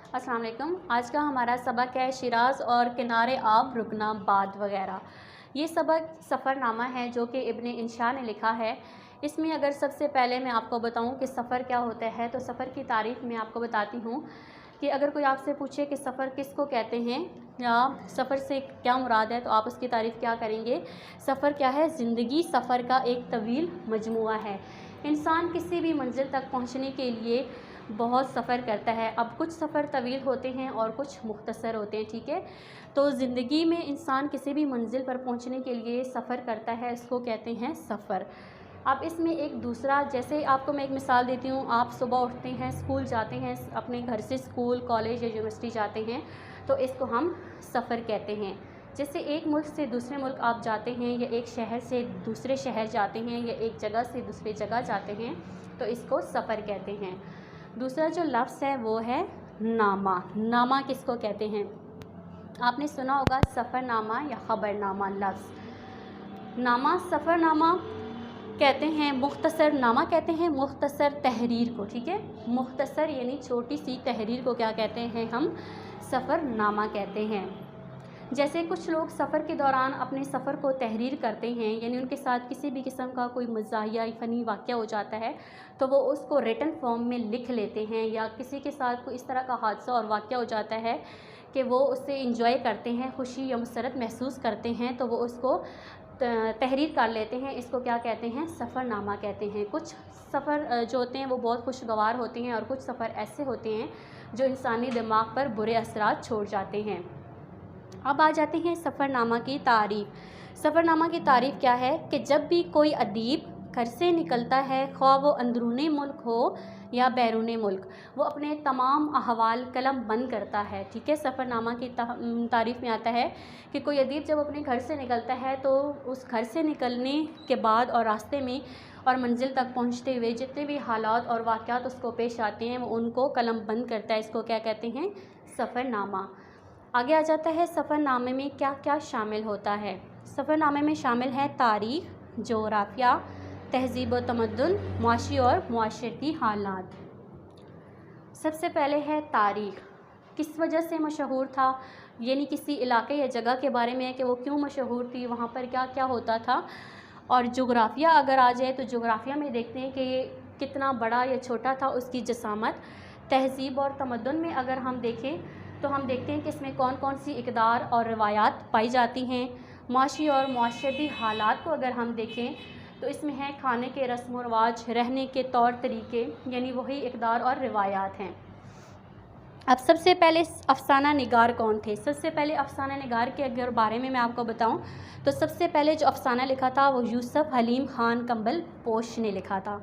अस्सलाम वालेकुम। आज का हमारा सबक है शिराज़ और किनारे आब रुकना बाद वगैरह। ये सबक सफ़रनामा है जो कि इब्न इंशा ने लिखा है। इसमें अगर सबसे पहले मैं आपको बताऊं कि सफ़र क्या होता है तो सफ़र की तारीफ़ मैं आपको बताती हूँ कि अगर कोई आपसे पूछे कि सफ़र किसको कहते हैं या सफ़र से क्या मुराद है तो आप उसकी तारीफ़ क्या करेंगे। सफ़र क्या है? ज़िंदगी सफ़र का एक तवील मजमुआ है। इंसान किसी भी मंजिल तक पहुँचने के लिए बहुत सफ़र करता है। अब कुछ सफ़र तवील होते हैं और कुछ मुख्तसर होते हैं, ठीक है। तो ज़िंदगी में इंसान किसी भी मंजिल पर पहुंचने के लिए सफ़र करता है, इसको कहते हैं सफ़र। अब इसमें एक दूसरा, जैसे आपको मैं एक मिसाल देती हूँ, आप सुबह उठते हैं, स्कूल जाते हैं, अपने घर से स्कूल, कॉलेज या यूनिवर्सिटी जाते हैं तो इसको हम सफ़र कहते हैं। जैसे एक मुल्क से दूसरे मुल्क आप जाते हैं या एक शहर से दूसरे शहर जाते हैं या एक जगह से दूसरी जगह जाते हैं तो इसको सफ़र कहते हैं। दूसरा जो लफ्ज़ है वो है नामा। नामा किसको कहते हैं? आपने सुना होगा सफ़रनामा या ख़बरनामा लफ्ज़। नामा सफ़रनामा कहते हैं, मुख्तसर नामा कहते हैं मुख्तसर तहरीर को, ठीक है। मुख्तसर यानी छोटी सी तहरीर को क्या कहते हैं? हम सफ़रनामा कहते हैं। जैसे कुछ लोग सफ़र के दौरान अपने सफ़र को तहरीर करते हैं, यानी उनके साथ किसी भी किस्म का कोई मज़ाहिया या फ़नी वाक़या हो जाता है तो वो उसको रिटन फॉर्म में लिख लेते हैं, या किसी के साथ कोई इस तरह का हादसा और वाक़या हो जाता है कि वो उससे इंजॉय करते हैं, खुशी या मसरत महसूस करते हैं तो वो उसको तहरीर कर लेते हैं। इसको क्या कहते हैं? सफ़रनामा कहते हैं। कुछ सफ़र जो होते हैं वो बहुत खुशगवार होते हैं और कुछ सफ़र ऐसे होते हैं जो इंसानी दिमाग पर बुरे असरात छोड़ जाते हैं। अब आ जाते हैं सफ़रनामा की तारीफ़। सफ़रनामा की तारीफ़ क्या है कि जब भी कोई अदीब घर से निकलता है, ख्वाह वो अंदरूनी मुल्क हो या बैरूनी मुल्क, वो अपने तमाम अहवाल कलम बंद करता है, ठीक है। सफ़रनामा की तारीफ़ में आता है कि कोई अदीब जब अपने घर से निकलता है तो उस घर से निकलने के बाद और रास्ते में और मंजिल तक पहुँचते हुए जितने भी हालात और वाक़यात उसको पेश आते हैं वो उनको कलम बंद करता है। इसको क्या कहते हैं? सफ़रनामा। आगे आ जाता है सफ़रनामे में क्या क्या शामिल होता है। सफ़रनामे में शामिल है तारीख़, जोग्राफ़िया, तहज़ीब व तमद्दुन, मुआशी और मुआशरती हालात। सबसे पहले है तारीख़। किस वजह से मशहूर था, यानी किसी इलाके या जगह के बारे में है कि वो क्यों मशहूर थी, वहाँ पर क्या क्या होता था। और जोग्राफ़िया अगर आ जाए तो जोग्राफ़िया में देखते हैं कि ये कितना बड़ा या छोटा था, उसकी जसामत। तहज़ीब और तमद्दुन में अगर हम देखें तो हम देखते हैं कि इसमें कौन कौन सी इक़दार और रिवायात पाई जाती हैं। मुआशी और मुआशरती हालात को अगर हम देखें तो इसमें है खाने के रस्म व रिवाज, रहने के तौर तरीके, यानी वही इक़दार और रिवायात हैं। अब सबसे पहले अफ़साना निगार कौन थे? सबसे पहले अफ़साना निगार के अगर बारे में मैं आपको बताऊं तो सबसे पहले जो अफ़साना लिखा था वो यूसुफ़ हलीम ख़ान कंबल पोश ने लिखा था।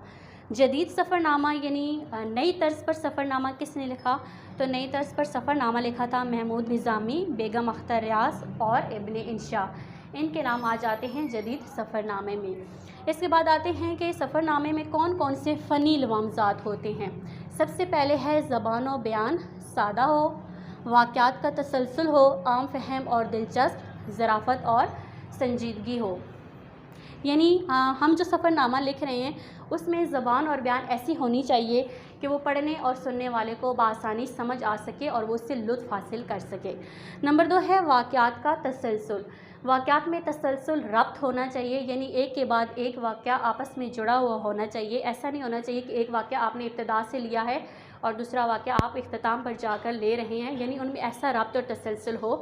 जदीद सफ़रनामा यानी नई तर्ज़ पर सफ़रनामा किसने लिखा? तो नई तर्ज़ पर सफ़रनामा लिखा था महमूद निज़ामी, बेगम अख्तर रियाज़ और इब्न इंशा। इनके नाम आ जाते हैं जदीद सफ़रनामे में। इसके बाद आते हैं कि सफ़रनामे में कौन कौन से फ़नी लवामज़ात होते हैं। सबसे पहले है ज़बान व बयान सादा हो, वाक़यात का तसलसल हो, आम फ़हम और दिलचस्प, ज़राफ़त और संजीदगी हो। यानी हम जो सफ़रनामा लिख रहे हैं उसमें ज़बान और बयान ऐसी होनी चाहिए कि वो पढ़ने और सुनने वाले को बआसानी समझ आ सके और वो उससे लुत्फ़ हासिल कर सके। नंबर 2 है वाक़यात का तसलसल। वाक़यात में तसलसल रब्त होना चाहिए, यानी एक के बाद एक वाक़या आपस में जुड़ा हुआ होना चाहिए। ऐसा नहीं होना चाहिए कि एक वाक़या आपने इब्तिदा से लिया है और दूसरा वाक़या आप इख्तिताम पर जाकर ले रहे हैं, यानी उनमें ऐसा रब्त और तसलसल हो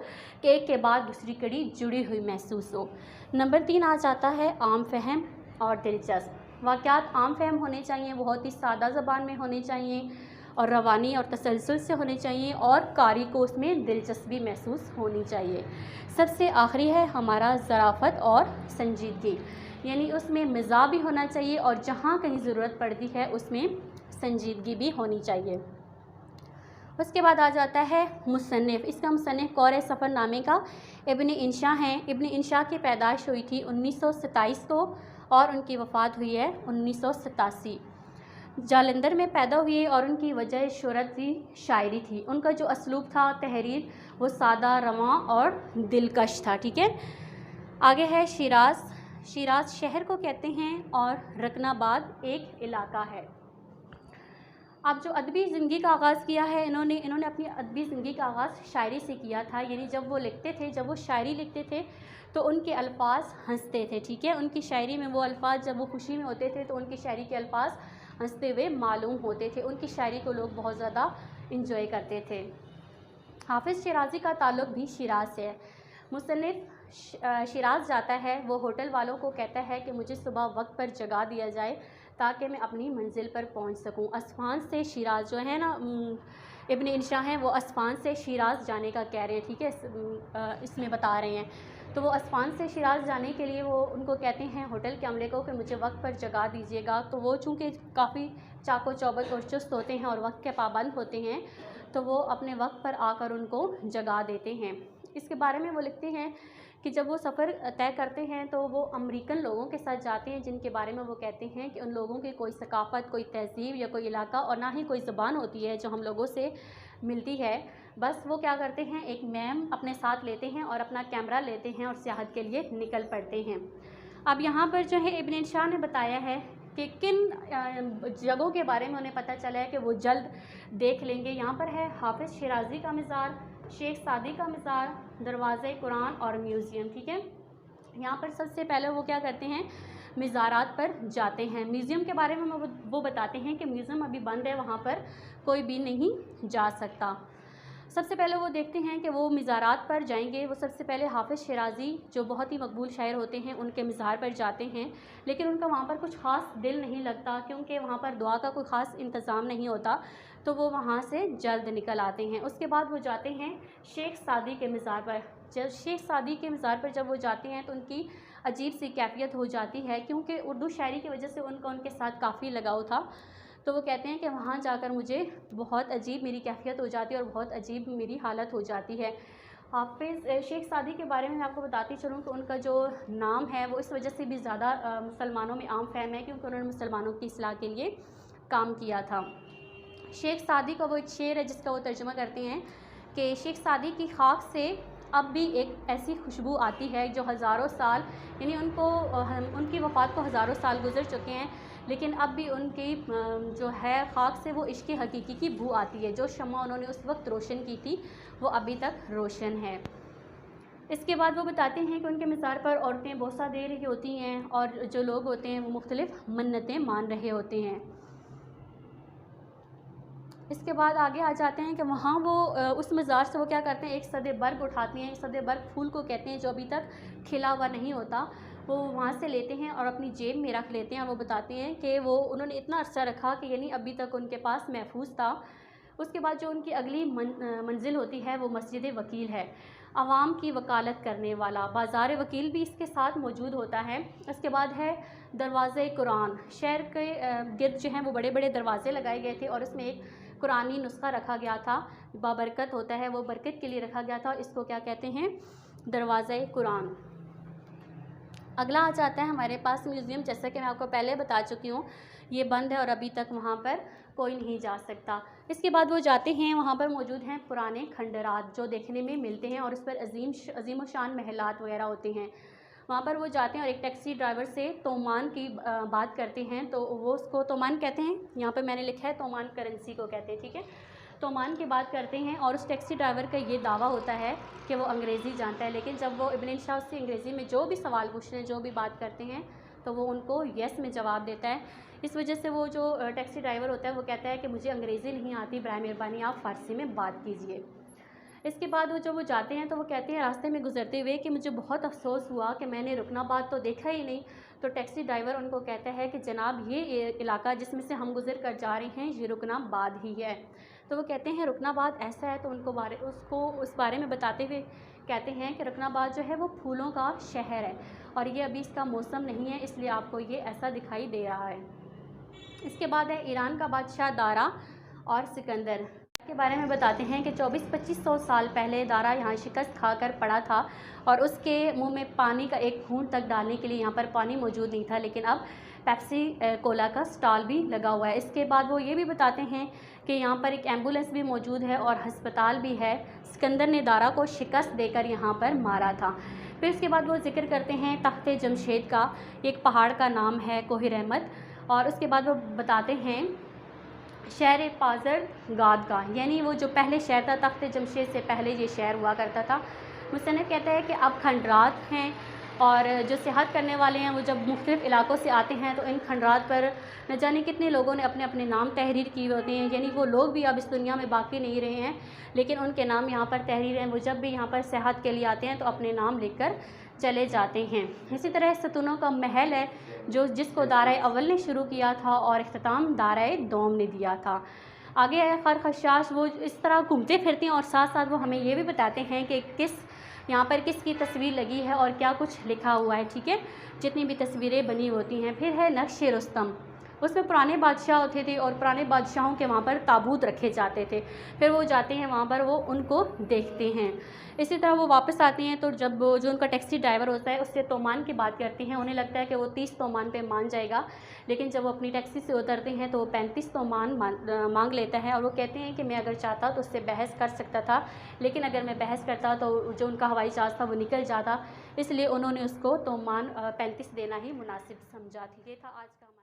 कि एक के बाद दूसरी कड़ी जुड़ी हुई महसूस हो। नंबर 3 आ जाता है आम फ़हम और दिलचस्प। वाक़यात आम फ़हम होने चाहिए, बहुत ही सादा ज़बान में होने चाहिए और रवानी और तसलसल से होने चाहिए और कारी को उसमें दिलचस्पी महसूस होनी चाहिए। सबसे आखिरी है हमारा ज़राफ़त और संजीदगी, यानी उसमें मिज़ाह भी होना चाहिए और जहाँ कहीं ज़रूरत पड़ती है उसमें संजीदगी भी होनी चाहिए। उसके बाद आ जाता है मुसन्निफ़। इसका मुसन्निफ़ कौन है सफ़रनामे का? इब्न इंशा हैं। इब्न इंशा की पैदाइश हुई थी 1927 को और उनकी वफ़ात हुई है 1987। जालंधर में पैदा हुए और उनकी वजह शोहरत की शायरी थी। उनका जो असलूब था तहरीर वो सादा, रवां और दिलकश था, ठीक है। आगे है शिराज़। शिराज़ शहर को कहते हैं और रकनाबाद एक इलाका है। अब जो अदबी ज़िंदगी का आगाज़ किया है इन्होंने अपनी अदबी ज़िंदगी का आगाज़ शायरी से किया था। यानी जब वो लिखते थे, जब वो शायरी लिखते थे तो उनके अल्फाज हंसते थे, ठीक है। उनकी शायरी में वो अल्फाज, जब वो खुशी में होते थे तो उनकी शायरी के अल्फाज हंसते हुए मालूम होते थे। उनकी शायरी को लोग बहुत ज़्यादा इंजॉय करते थे। हाफिज़ शिराज़ी का ताल्लुक़ भी शिराज़ से है। मुसन्निफ़ शिराज़ जाता है, वो होटल वालों को कहता है कि मुझे सुबह वक्त पर जगा दिया जाए ताकि मैं अपनी मंजिल पर पहुंच सकूं। अस्फ़हान से शिराज़ जो है ना, इब्न इंशा हैं, वो अस्फ़हान से शिराज़ जाने का कह रहे हैं, ठीक है, इसमें बता रहे हैं। तो वो अस्फ़हान से शिराज़ जाने के लिए वो उनको कहते हैं होटल के अमले को कि मुझे वक्त पर जगा दीजिएगा। तो वो चूँकि काफ़ी चाको चौबंद और चुस्त होते हैं और वक्त के पाबंद होते हैं, तो वो अपने वक्त पर आकर उनको जगा देते हैं। इसके बारे में वो लिखते हैं कि जब वो सफ़र तय करते हैं तो वो अमेरिकन लोगों के साथ जाते हैं, जिनके बारे में वो कहते हैं कि उन लोगों की कोई सकाफ़त, कोई तहज़ीब या कोई इलाका और ना ही कोई ज़बान होती है जो हम लोगों से मिलती है। बस वो क्या करते हैं, एक मैम अपने साथ लेते हैं और अपना कैमरा लेते हैं और सियाहत के लिए निकल पड़ते हैं। अब यहाँ पर जो है इब्न शाह ने बताया है कि किन जगहों के बारे में उन्हें पता चला है कि वो जल्द देख लेंगे। यहाँ पर है हाफिज़ शिराज़ी का मज़ार, शेख सादी का मज़ार, दरवाज़े कुरान और म्यूज़ियम, ठीक है। यहाँ पर सबसे पहले वो क्या करते हैं, मज़ारात पर जाते हैं। म्यूज़ियम के बारे में वो बताते हैं कि म्यूज़ियम अभी बंद है, वहाँ पर कोई भी नहीं जा सकता। सबसे पहले वो देखते हैं कि वो मज़ारात पर जाएंगे। वो सबसे पहले हाफिज़ शिराज़ी जो बहुत ही मकबूल शायर होते हैं उनके मज़ार पर जाते हैं, लेकिन उनका वहाँ पर कुछ ख़ास दिल नहीं लगता क्योंकि वहाँ पर दुआ का कोई ख़ास इंतज़ाम नहीं होता, तो वो वहाँ से जल्द निकल आते हैं। उसके बाद वो जाते हैं शेख सादी के मज़ार पर। जब शेख सादी के मज़ार पर जब वो जाते हैं तो उनकी अजीब सी कैफियत हो जाती है, क्योंकि उर्दू शायरी की वजह से उनका उनके साथ काफ़ी लगाव था। तो वो कहते हैं कि वहाँ जाकर मुझे बहुत अजीब मेरी कैफियत हो जाती है और बहुत अजीब मेरी हालत हो जाती है। हाफिज़ शेख सादी के बारे में मैं आपको बताती चलूँ कि उनका जो नाम है वो इस वजह से भी ज़्यादा मुसलमानों में आम फहम है क्योंकि उन्होंने मुसलमानों की इस्लाह के लिए काम किया था। शेख सादी का वो एक शेर है जिसका वो तर्जुमा करते हैं कि शेख सादी की खाक से अब भी एक ऐसी खुशबू आती है जो हज़ारों साल, यानी उनकी वफ़ात को हज़ारों साल गुजर चुके हैं, लेकिन अब भी उनकी जो है खाक से वो इश्क़ हकीकी की बू आती है। जो शम्मा उन्होंने उस वक्त रोशन की थी वो अभी तक रोशन है। इसके बाद वो बताते हैं कि उनके मज़ार पर औरतें बोसा दे रही होती हैं और जो लोग होते हैं वो मुख्तलिफ़ मन्नतें मान रहे होते हैं। इसके बाद आगे आ जाते हैं कि वहाँ वो उस मज़ार से वो क्या करते हैं, एक सदे बर्ग उठाते हैं। सदे बर्ग फूल को कहते हैं जो अभी तक खिला हुआ नहीं होता, वो वहाँ से लेते हैं और अपनी जेब में रख लेते हैं। वो बताते हैं कि वो उन्होंने इतना अर्सा रखा कि यानी अभी तक उनके पास महफूज था। उसके बाद जो उनकी अगली मंजिल होती है वो मस्जिद वकील है, आवाम की वकालत करने वाला। बाज़ार वकील भी इसके साथ मौजूद होता है। इसके बाद है दरवाज़े कुरान। शहर के गिर्द जो हैं वो बड़े बड़े दरवाज़े लगाए गए थे और उसमें एक कुरानी नुस्खा रखा गया था, बाबरकत होता है, वो बरकत के लिए रखा गया था। इसको क्या कहते हैं, दरवाज़े कुरान। अगला आ जाता है हमारे पास म्यूज़ियम। जैसा कि मैं आपको पहले बता चुकी हूँ ये बंद है और अभी तक वहाँ पर कोई नहीं जा सकता। इसके बाद वो जाते हैं, वहाँ पर मौजूद हैं पुराने खंडरात जो देखने में मिलते हैं और उस पर अजीम व शान महलात वगैरह होते हैं। वहाँ पर वो जाते हैं और एक टैक्सी ड्राइवर से तोमान की बात करते हैं, तो वो उसको तोमान कहते हैं। यहाँ पर मैंने लिखा है तोमान करेंसी को कहते हैं, ठीक है। तोमान की बात करते हैं और उस टैक्सी ड्राइवर का ये दावा होता है कि वो अंग्रेज़ी जानता है, लेकिन जब वो इब्न शाह से अंग्रेज़ी में जो भी सवाल पूछते हैं, जो भी बात करते हैं, तो वो उनको येस में जवाब देता है। इस वजह से वो जो टैक्सी ड्राइवर होता है वो कहता है कि मुझे अंग्रेज़ी नहीं आती, बराए मेहरबानी आप फ़ारसी में बात कीजिए। इसके बाद वो जाते हैं तो वो कहते हैं रास्ते में गुजरते हुए कि मुझे बहुत अफसोस हुआ कि मैंने रुकनाबाद तो देखा ही नहीं। तो टैक्सी ड्राइवर उनको कहता है कि जनाब ये इलाका जिसमें से हम गुजर कर जा रहे हैं ये रुकनाबाद ही है। तो वो कहते हैं रुकनाबाद ऐसा है, तो उसको उस बारे में बताते हुए कहते हैं कि रुकनाबाद जो है वो फूलों का शहर है और ये अभी इसका मौसम नहीं है, इसलिए आपको ये ऐसा दिखाई दे रहा है। इसके बाद है ईरान का बादशाह दारा और सिकंदर के बारे में बताते हैं कि 2400-2500 साल पहले दारा यहाँ शिकस्त खाकर पड़ा था और उसके मुंह में पानी का एक घूंट तक डालने के लिए यहाँ पर पानी मौजूद नहीं था, लेकिन अब पेप्सी कोला का स्टॉल भी लगा हुआ है। इसके बाद वो ये भी बताते हैं कि यहाँ पर एक एम्बुलेंस भी मौजूद है और हस्पताल भी है। सिकंदर ने दारा को शिकस्त देकर यहाँ पर मारा था। फिर इसके बाद वो जिक्र करते हैं तख्ते जमशेद का, एक पहाड़ का नाम है कोहिर अहमद। और उसके बाद वो बताते हैं शहर पाज़र का, यानी वो जो पहले शहर था, तख्त जमशेद से पहले ये शहर हुआ करता था। मुसन्निफ़ कहता है कि अब खंडरात हैं और जो सियाहत करने वाले हैं वो जब मुख्तलिफ़ इलाकों से आते हैं तो इन खंडरात पर न जाने कितने लोगों ने अपने अपने नाम तहरीर किए होते हैं, यानी वो लोग भी अब इस दुनिया में बाकी नहीं रहे हैं, लेकिन उनके नाम यहाँ पर तहरीर हैं। वो जब भी यहाँ पर सियाहत के लिए आते हैं तो अपने नाम लिख कर चले जाते हैं। इसी तरह सतूनों का महल है जिसको दाराए अव्वल ने शुरू किया था और इख्तिताम दाराए दोम ने दिया था। आगे है खरखशाश, वो इस तरह घूमते फिरते हैं और साथ साथ वो हमें ये भी बताते हैं कि यहाँ पर किसकी तस्वीर लगी है और क्या कुछ लिखा हुआ है, ठीक है, जितनी भी तस्वीरें बनी होती हैं। फिर है नक्श रुस्तम, उसमें पुराने बादशाह होते थे और पुराने बादशाहों के वहाँ पर ताबूत रखे जाते थे। फिर वो जाते हैं वहाँ पर, वो उनको देखते हैं। इसी तरह वो वापस आते हैं तो जब जो उनका टैक्सी ड्राइवर होता है उससे तोमान की बात करते हैं। उन्हें लगता है कि वो 30 तोमान पे मान जाएगा, लेकिन जब वो अपनी टैक्सी से उतरते हैं तो वो 35 तोमान मांग लेता है। और वो कहते हैं कि मैं अगर चाहता तो उससे बहस कर सकता था, लेकिन अगर मैं बहस करता तो जो उनका हवाई जहाज़ था वो निकल जाता, इसलिए उन्होंने उसको तोमान 35 देना ही मुनासिब समझा। ठीक है, था आज का